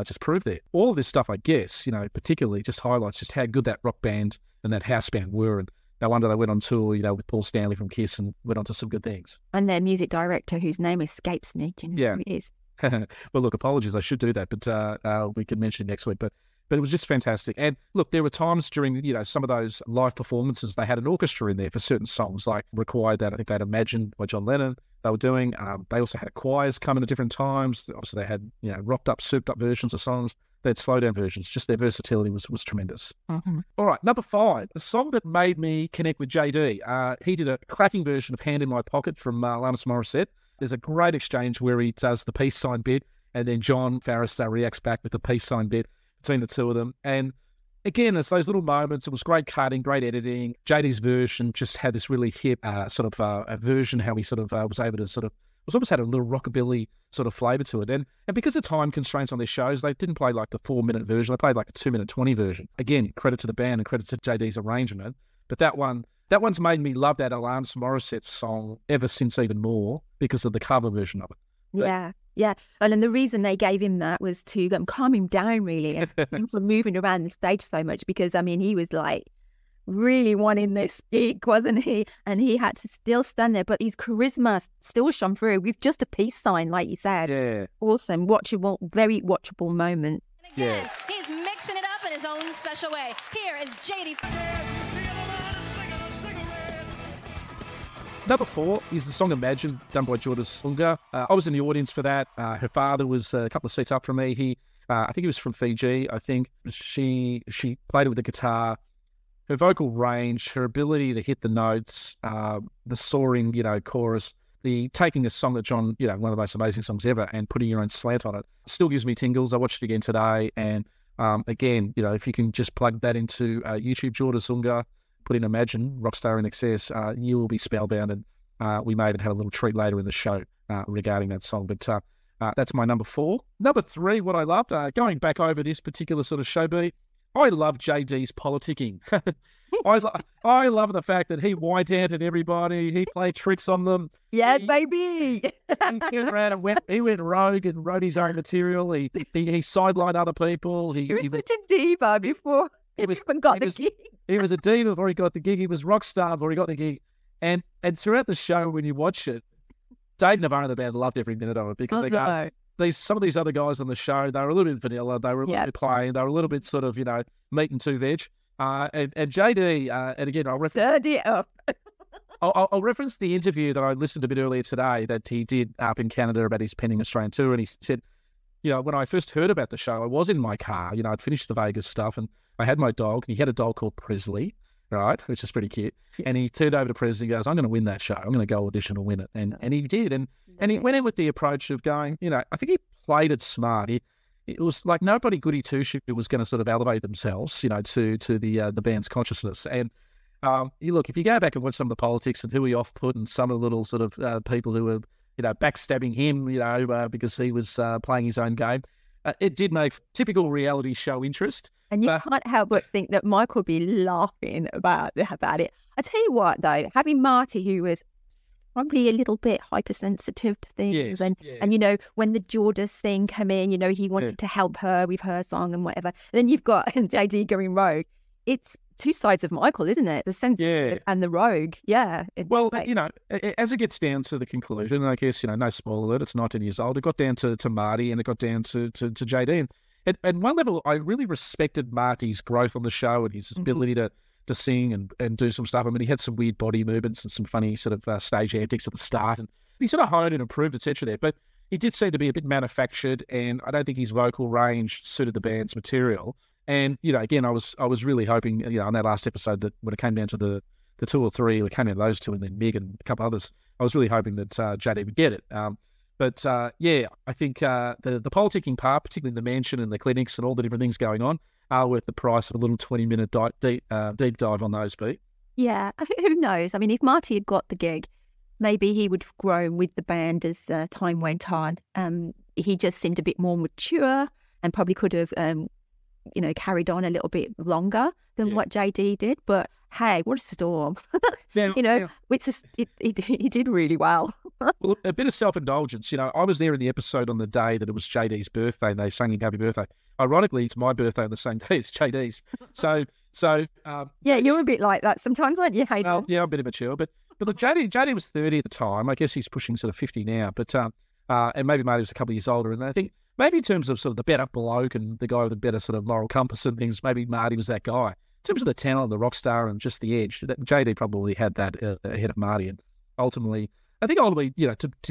just proved there. All of this stuff, I guess, particularly just highlights just how good that rock band and that house band were. And no wonder they went on tour, with Paul Stanley from Kiss and went on to some good things. And their music director, whose name escapes me. Do you know who it is? Well, look, apologies. I should do that, but we can mention it next week. But it was just fantastic. And look, there were times during, some of those live performances, they had an orchestra in there for certain songs, like Required That. I think they had Imagine by John Lennon they were doing. They also had choirs coming at different times. Obviously, they had, rocked up, souped up versions of songs. They had slow down versions. Just their versatility was tremendous. Mm-hmm. All right, number 5, the song that made me connect with JD. He did a cracking version of Hand in My Pocket from Alanis Morissette. There's a great exchange where he does the peace sign bit, and then John Farrister reacts back with the peace sign bit between the two of them. And again, it's those little moments. It was great cutting, great editing. JD's version just had this really hip a version, how he sort of was able to was almost had a little rockabilly sort of flavour to it. And because of time constraints on their shows, they didn't play like the 4-minute version. They played like a 2-minute 20 version. Again, credit to the band and credit to JD's arrangement. But that one's made me love that Alanis Morissette song ever since, even more because of the cover version of it. Yeah. And then the reason they gave him that was to calm him down, really, and stop him from moving around the stage so much, because, he was like really wanting this gig, wasn't he? And he had to still stand there, but his charisma still shone through with just a peace sign, like you said. Yeah. Awesome. Watchable, very watchable moment. And again, he's mixing it up in his own special way. Here is JD. Number 4 is the song Imagine, done by Jordis Ungar. I was in the audience for that. Her father was a couple of seats up from me. I think he was from Fiji. I think she played it with the guitar. Her vocal range, her ability to hit the notes, the soaring, chorus, the taking a song that John, one of the most amazing songs ever, and putting your own slant on it, still gives me tingles. I watched it again today, and again, if you can just plug that into YouTube, Jordis Ungar, put in Imagine, Rockstar INXS, you will be spellbound, and we may even have a little treat later in the show regarding that song. But that's my number 4. Number 3, what I loved, going back over this particular sort of show beat, I love JD's politicking. I love the fact that he white-handed everybody. He played tricks on them. Yeah, baby. He went around and he went rogue and wrote his own material. He sidelined other people. He was such a diva before he even got the gig. He was a diva before he got the gig. He was rock star before he got the gig. And throughout the show, when you watch it, Dave Navarro and the band loved every minute of it, because some of these other guys on the show, they were a little bit vanilla, they were a little bit plain, they were a little bit sort of, meat and 2 veg. And JD, and again, I'll reference the interview that I listened to a bit earlier today that he did up in Canada about his pending Australian tour, and he said, when I first heard about the show, I was in my car, I'd finished the Vegas stuff, and I had my dog, and he had a dog called Presley, right, which is pretty cute. And he turned over to Prez and goes, I'm going to win that show. I'm going to go audition and win it. And he did. And he went in with the approach of going, I think he played it smart. It was like nobody goody two-shoe was going to sort of elevate themselves, to the band's consciousness. And look, if you go back and watch some of the politics and who he off-put and some of the little sort of people who were, backstabbing him, because he was playing his own game, it did make typical reality show interest. And you can't help but think that Mike would be laughing about it. I tell you what, though, having Marty, who was probably a little bit hypersensitive to things, and when the Jordis thing came in, he wanted to help her with her song and whatever. Then you've got JD going rogue. It's two sides of Michael, isn't it? The sensitive and the rogue. Yeah. Well, as it gets down to the conclusion, I guess, no spoiler alert, it's 19 years old. It got down to Marty and it got down to JD. And at one level, I really respected Marty's growth on the show and his ability to sing and do some stuff. I mean, he had some weird body movements and some funny sort of stage antics at the start. And he sort of honed and improved, etc. there. But he did seem to be a bit manufactured, and I don't think his vocal range suited the band's material. And, again, I was really hoping, on that last episode that when it came down to the 2 or 3, it came down to those 2 and then Meg and a couple others, I was really hoping that JD would get it. But I think the politicking part, particularly the mansion and the clinics and all the different things going on, are worth the price of a little 20-minute deep dive on those, Pete. Yeah, I think who knows? I mean, if Marty had got the gig, maybe he would have grown with the band as time went on. He just seemed a bit more mature and probably could have, carried on a little bit longer than what JD did. But hey, what a storm! Which is he did really well. Well, a bit of self-indulgence. I was there in the episode on the day that it was JD's birthday, and they sang him happy birthday. Ironically, it's my birthday on the same day as JD's. So you're a bit like that sometimes, aren't you, Hayden? Well, yeah, I'm a bit immature, but look, JD was 30 at the time. I guess he's pushing sort of 50 now, but and maybe Marty was a couple of years older. And I think maybe in terms of sort of the better bloke and the guy with the better sort of moral compass and things, maybe Marty was that guy. In terms of the talent, the rock star, and just the edge, JD probably had that ahead of Marty. And ultimately, to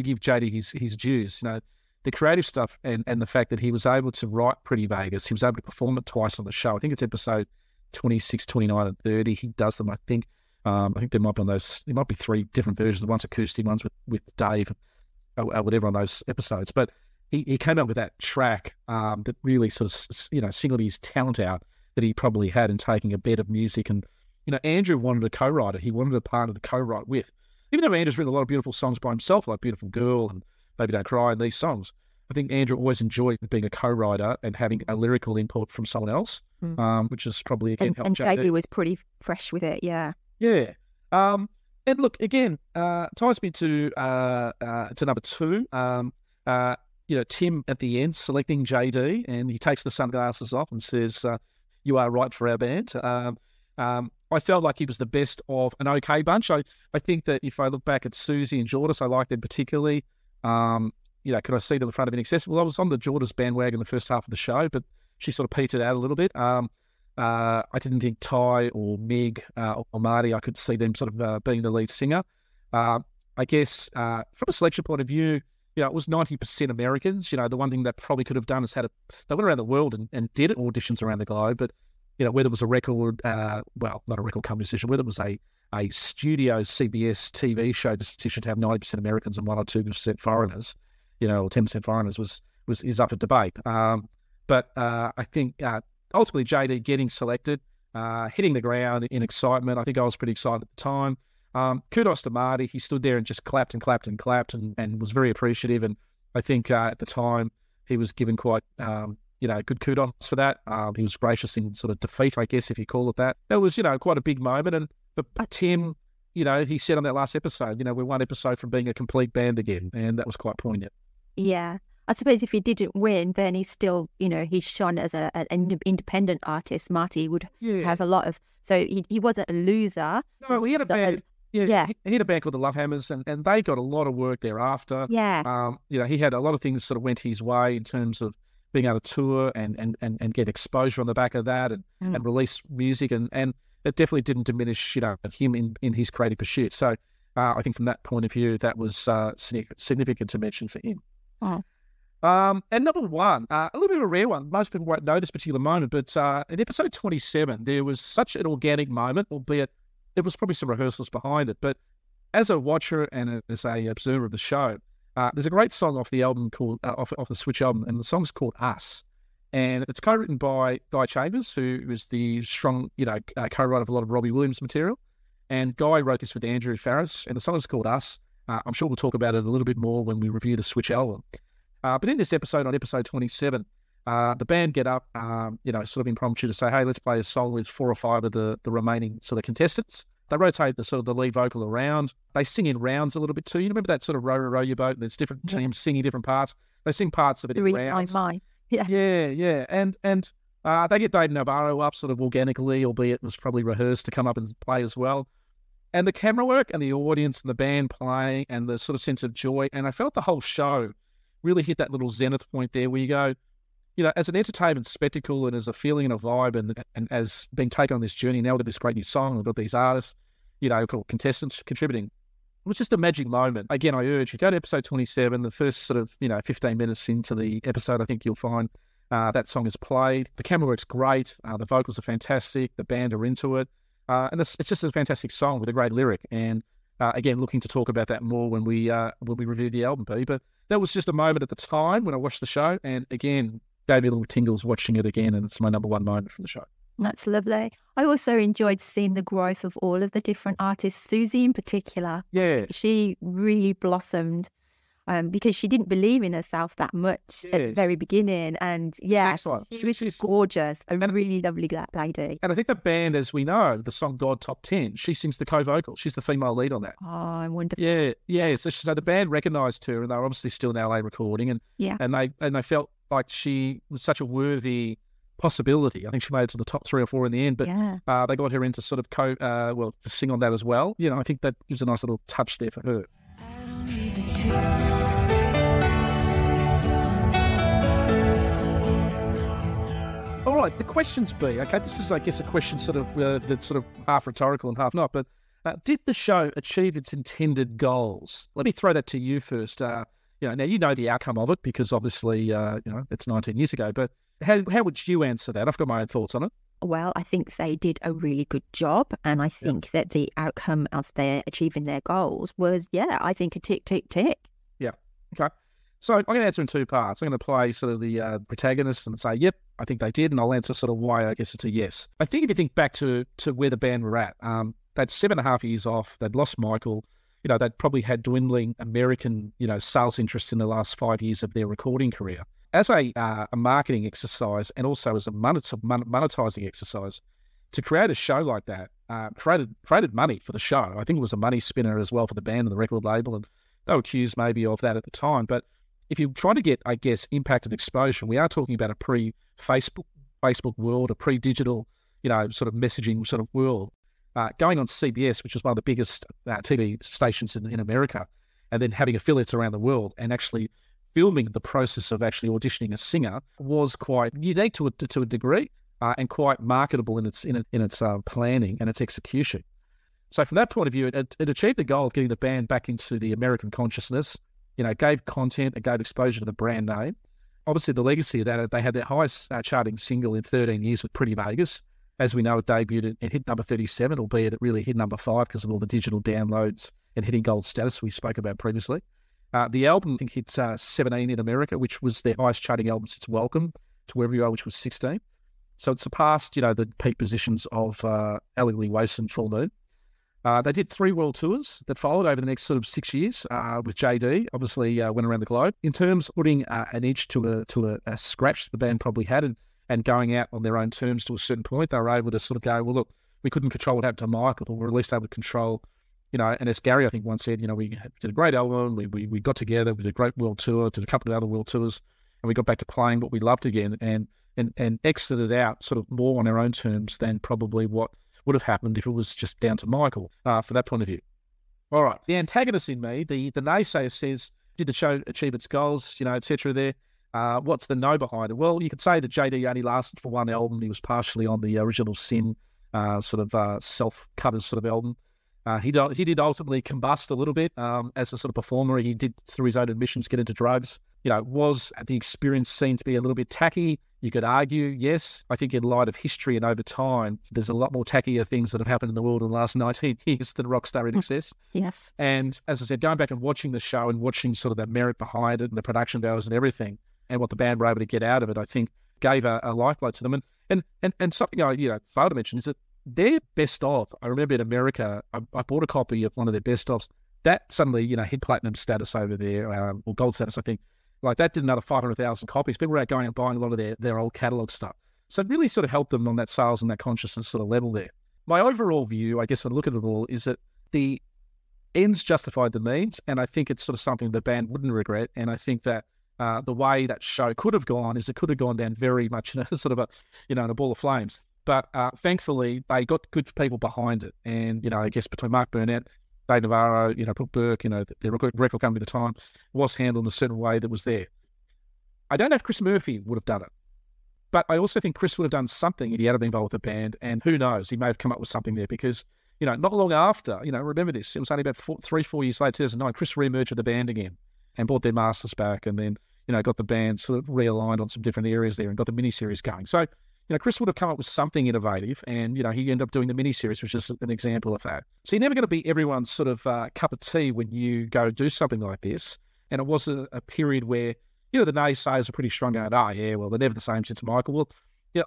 give JD his dues, the creative stuff and the fact that he was able to write Pretty Vegas, he was able to perform it twice on the show. I think it's episode 26, 29, and 30. He does them, I think. I think there might be 3 different versions. One's acoustic, one's with Dave, or whatever on those episodes. But he came up with that track that really sort of, singled his talent out that he probably had in taking a bed of music. And, Andrew wanted a co-writer. He wanted a partner to co-write with. Even though Andrew's written a lot of beautiful songs by himself, like Beautiful Girl and Baby Don't Cry and these songs, I think Andrew always enjoyed being a co-writer and having a lyrical input from someone else, which is probably, again, helped JD. And JD was pretty fresh with it, yeah. Yeah. And look, again, ties me to number 2. Tim at the end selecting JD, and he takes the sunglasses off and says, you are right for our band. I felt like he was the best of an okay bunch. I think that if I look back at Susie and Jordis, I liked them particularly. Could I see them in front of INXS? Well, I was on the Jordis bandwagon the first half of the show, but she sort of petered out a little bit. I didn't think Ty or Meg or Marty, I could see them sort of being the lead singer. I guess from a selection point of view, it was 90% Americans. The one thing that probably could have done is they went around the world and did auditions around the globe, but whether it was a record, not a record company decision, whether it was a studio CBS TV show decision to have 90% Americans and 1 or 2% foreigners, or 10% foreigners is up for debate. But I think ultimately JD getting selected, hitting the ground in excitement. I think I was pretty excited at the time. Kudos to Marty. He stood there and just clapped and clapped and clapped and was very appreciative. And I think at the time he was given quite good kudos for that. He was gracious in sort of defeat, I guess, if you call it that. That was, quite a big moment. But Tim, he said on that last episode, we're one episode from being a complete band again. And that was quite poignant. Yeah. I suppose if he didn't win, then he's still, he's shone as an independent artist. Marty would have a lot of, so he wasn't a loser. No, he had a band. He had a band called the Love Hammers, and they got a lot of work thereafter. Yeah. He had a lot of things sort of went his way in terms of being able to tour and get exposure on the back of that and release music, and it definitely didn't diminish, him in his creative pursuit. So I think from that point of view, that was significant to mention for him. Oh. And number one, a little bit of a rare one. Most people won't know this particular moment, but in episode 27, there was such an organic moment, albeit there was probably some rehearsals behind it. But as a watcher and as a observer of the show, there's a great song off the album called off the Switch album, and the song's called Us. And it's co-written by Guy Chambers, who is the strong, co-writer of a lot of Robbie Williams material. And Guy wrote this with Andrew Farris, and the song is called Us. I'm sure we'll talk about it a little bit more when we review the Switch album. But in this episode, on episode 27, the band get up, sort of impromptu to say, hey, let's play a song with 4 or 5 of the remaining sort of contestants. They rotate the lead vocal around. They sing in rounds a little bit too. You remember that sort of row your boat? There's different teams singing different parts. They sing parts of it in rounds. Yeah. And they get Dave Navarro up sort of organically, albeit it was probably rehearsed to come up and play as well. And the camera work and the audience and the band playing and the sort of sense of joy. And I felt the whole show really hit that little zenith point there where you go, as an entertainment spectacle and as a feeling and a vibe and as being taken on this journey, now we've got this great new song, we've got these artists, called contestants contributing. It was just a magic moment. Again, I urge you, go to episode 27, the first sort of, 15 minutes into the episode, I think you'll find that song is played. The camera work's great. The vocals are fantastic. The band are into it. And it's just a fantastic song with a great lyric. And again, looking to talk about that more when we review the album, B. But that was just a moment at the time when I watched the show. And again, gave me little tingles watching it again. And it's my number one moment from the show. That's lovely. I also enjoyed seeing the growth of all of the different artists. Susie in particular. Yeah. She really blossomed because she didn't believe in herself that much at the very beginning. And she's gorgeous, a really lovely lady. And I think the band, as we know, the song God Top 10, she sings the co-vocal. She's the female lead on that. Oh, wonderful. Yeah. So the band recognised her, and they were obviously still in LA recording, and they felt like she was such a worthy possibility. I think she made it to the top 3 or 4 in the end, but they got her in to sort of to sing on that as well. I think that gives a nice little touch there for her. All right, the questions be, okay, this is, I guess, a question sort of that's sort of half rhetorical and half not, but did the show achieve its intended goals? Let me throw that to you first. Now you know the outcome of it because obviously, it's 19 years ago, but how would you answer that? I've got my own thoughts on it. Well, I think they did a really good job, and I think that the outcome of their achieving their goals was, I think a tick, tick, tick. Yeah, okay. So I'm going to answer in 2 parts. I'm going to play sort of the protagonists and say, yep, I think they did, and I'll answer sort of why I guess it's a yes. I think if you think back to where the band were at, they'd 7.5 years off, they'd lost Michael, they'd probably had dwindling American, sales interests in the last 5 years of their recording career. As a marketing exercise and also as a monetizing exercise, to create a show like that, created money for the show. I think it was a money spinner as well for the band and the record label, and they were accused maybe of that at the time. But if you're trying to get, I guess, impact and exposure, we are talking about a pre-Facebook world, a pre-digital, sort of messaging sort of world. Going on CBS, which was one of the biggest TV stations in America, and then having affiliates around the world and actually filming the process of actually auditioning a singer was quite unique to a degree and quite marketable in its planning and its execution. So from that point of view, it achieved the goal of getting the band back into the American consciousness, gave content and gave exposure to the brand name. Obviously, the legacy of that, they had their highest charting single in 13 years with Pretty Vegas. As we know, it debuted and hit number 37, albeit it really hit number 5 because of all the digital downloads and hitting gold status we spoke about previously. The album, I think, hit 17 in America, which was their highest charting album since Welcome to Wherever You Are, which was 16. So it surpassed, the peak positions of Allegedly Wasted and Full Moon. They did 3 world tours that followed over the next sort of 6 years with JD, obviously went around the globe. In terms of putting an edge to a scratch the band probably had and going out on their own terms to a certain point, they were able to sort of go, well, look, we couldn't control what happened to Michael, but we were at least able to control, and as Gary, I think, once said, we did a great album, we got together, we did a great world tour, did a couple of other world tours, and we got back to playing what we loved again and exited out sort of more on our own terms than probably what would have happened if it was just down to Michael from that point of view. All right. The antagonist in me, the naysayer says, did the show achieve its goals, et cetera there? What's the no behind it? Well, you could say that JD only lasted for 1 album. He was partially on the original Sin self-covers sort of album. He did ultimately combust a little bit as a sort of performer. He did, through his own admissions, get into drugs. Was the experience seen to be a little bit tacky? You could argue, yes. I think in light of history and over time, there's a lot more tackier things that have happened in the world in the last 19 years than Rockstar INXS. Yes. And as I said, going back and watching the show and watching sort of the merit behind it and the production values and everything and what the band were able to get out of it, I think gave a lifeblood to them. And something I failed to mention is that their best of, I remember in America, I bought a copy of one of their best ofs. That suddenly, hit platinum status over there, or gold status, I think. Like that did another 500,000 copies. People were out going and buying a lot of their old catalogue stuff. So it really sort of helped them on that sales and that consciousness sort of level there. My overall view, I guess when I look at it all, is that the ends justified the means, and I think it's sort of something the band wouldn't regret. And I think that the way that show could have gone is it could have gone down very much in a sort of in a ball of flames. But thankfully, they got good people behind it. And, I guess between Mark Burnett, Dave Navarro, Brooke Burke, their record company at the time was handled in a certain way that was there. I don't know if Chris Murphy would have done it, but I also think Chris would have done something if he had been involved with the band, and who knows, he may have come up with something there because, not long after, remember this, it was only about 4 years later, 2009, Chris re-emerged with the band again and brought their masters back and then, got the band sort of realigned on some different areas there and got the miniseries going. So, Chris would have come up with something innovative and, he ended up doing the miniseries, which is an example of that. So you're never going to be everyone's sort of cup of tea when you go do something like this. And it was a period where, the naysayers are pretty strong going, well, they're never the same since Michael. Well,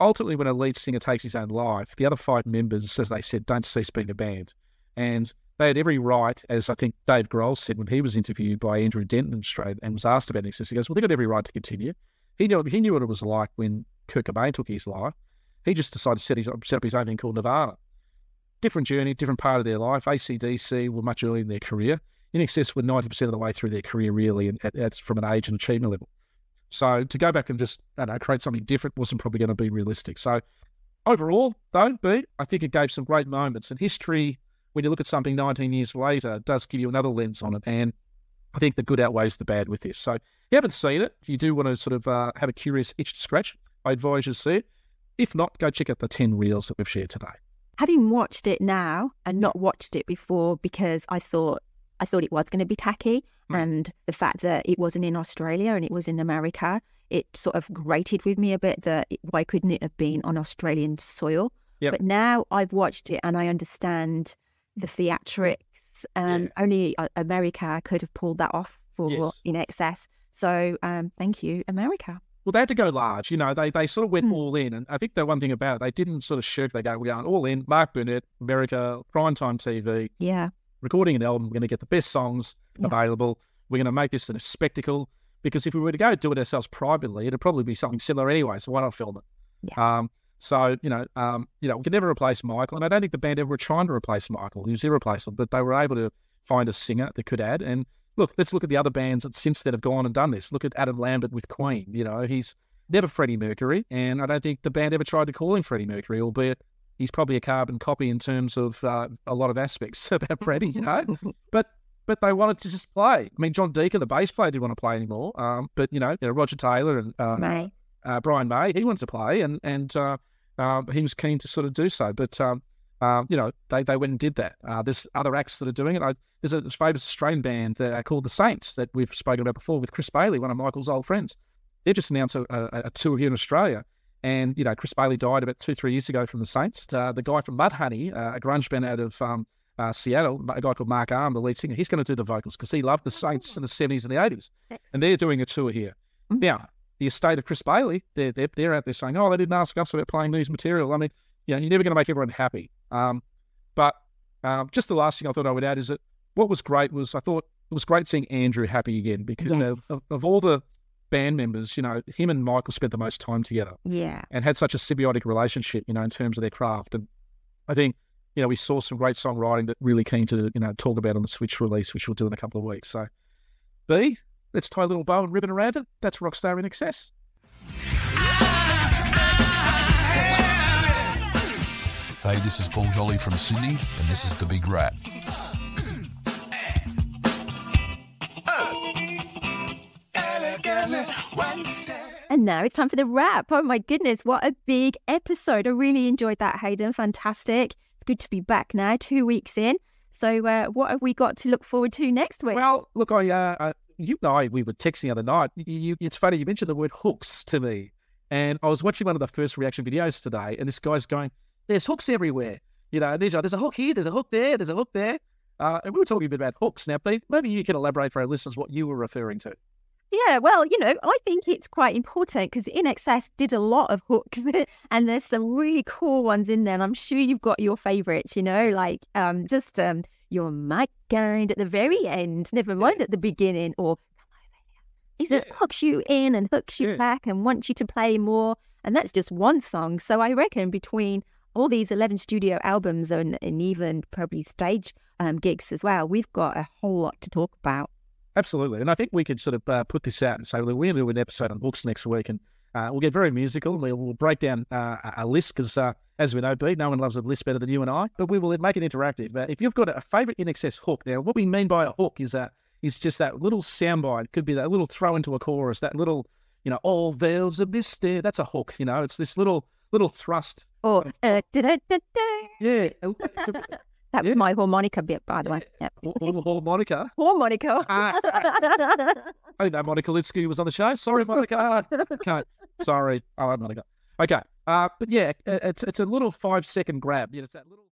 ultimately when a lead singer takes his own life, the other 5 members, as they said, don't cease being a band. And they had every right, as I think Dave Grohl said when he was interviewed by Andrew Denton in Australia and was asked about INXS, he goes, well, they got every right to continue. He knew what it was like when Kurt Cobain took his life. He just decided to set up his own thing called Nirvana. Different journey, different part of their life. AC/DC were much earlier in their career. INXS were 90% of the way through their career, really, and that's from an age and achievement level. So to go back and just create something different wasn't probably going to be realistic. So overall, though, I think it gave some great moments. And history, when you look at something 19 years later, does give you another lens on it. And I think the good outweighs the bad with this. So if you haven't seen it, if you do want to sort of have a curious itch to scratch, I advise you to see it. If not, go check out the 10 reels that we've shared today. Having watched it now and not watched it before because I thought it was going to be tacky, and the fact that it wasn't in Australia and it was in America, it sort of grated with me a bit that why couldn't it have been on Australian soil? Yep. But now I've watched it and I understand the theatrics. Only America could have pulled that off for INXS. So thank you, America. Well, they had to go large. They sort of went all in. And I think the one thing about it, they didn't sort of shirk. We're going all in. Mark Burnett, America, primetime TV. Yeah. Recording an album. We're going to get the best songs available. We're going to make this a spectacle. Because if we were to go do it ourselves privately, it'd probably be something similar anyway. So why not film it? Yeah. We could never replace Michael. And I don't think the band ever were trying to replace Michael. He was irreplaceable. But they were able to find a singer that could add. And look, let's look at the other bands that since then have gone and done this. Look at Adam Lambert with Queen. He's never Freddie Mercury, and I don't think the band ever tried to call him Freddie Mercury, albeit he's probably a carbon copy in terms of a lot of aspects about Freddie, But they wanted to just play. I mean, John Deacon, the bass player, didn't want to play anymore. But Roger Taylor and Brian May, he wanted to play, and he was keen to sort of do so. But they went and did that. There's other acts that are doing it. There's a famous Australian band called The Saints that we've spoken about before with Chris Bailey, one of Michael's old friends. They just announced a tour here in Australia. And, Chris Bailey died about 2-3 years ago from The Saints. The guy from Mudhoney, a grunge band out of Seattle, a guy called Mark Arm, the lead singer, he's going to do the vocals because he loved The Saints in the 70s and the 80s. And they're doing a tour here. Mm-hmm. Now, the estate of Chris Bailey, they're out there saying, they didn't ask us about playing these material. I mean, you're never going to make everyone happy. But just the last thing I thought I would add is that what was great was I thought it was great seeing Andrew happy again because of all the band members, him and Michael spent the most time together. Yeah. And had such a symbiotic relationship, in terms of their craft. And I think, we saw some great songwriting that really keen to, talk about on the Switch release, which we'll do in a couple of weeks. So, B, let's tie a little bow and ribbon around it. That's Rockstar INXS. Hey, this is Paul Jolly from Sydney, and this is The Big Rat. And now it's time for the wrap. Oh my goodness, what a big episode. I really enjoyed that, Hayden. Fantastic. It's good to be back now, 2 weeks in. So what have we got to look forward to next week? Well, look, you and I, we were texting the other night. It's funny, you mentioned the word hooks to me. And I was watching one of the first reaction videos today, and this guy's going, there's hooks everywhere. And there's a hook here, there's a hook there, there's a hook there. And we were talking a bit about hooks. Now, Pete, maybe you can elaborate for our listeners what you were referring to. Yeah, well, I think it's quite important because INXS did a lot of hooks and there's some really cool ones in there. And I'm sure you've got your favourites, like you're my kind at the very end, never mind at the beginning, or it hooks you in and hooks you back and wants you to play more. And that's just one song. So I reckon between all these 11 studio albums and even probably stage gigs as well, we've got a whole lot to talk about. Absolutely. And I think we could sort of put this out and say, well, we're going to do an episode on hooks next week, and we'll get very musical. We'll break down a list because, as we know, Pete, no one loves a list better than you and I, but we will make it interactive. If you've got a favourite INXS hook, now what we mean by a hook is just that little soundbite. It could be that little throw into a chorus, that little, all veils are misty. That's a hook, It's this little thrust. Or, yeah. That was my harmonica bit, by the way. Yep. Harmonica? Harmonica. I didn't know Monica Litsky was on the show. Sorry, Monica. Okay. Sorry. I like Monica. Okay. But yeah, it's a little 5-second grab. It's that little...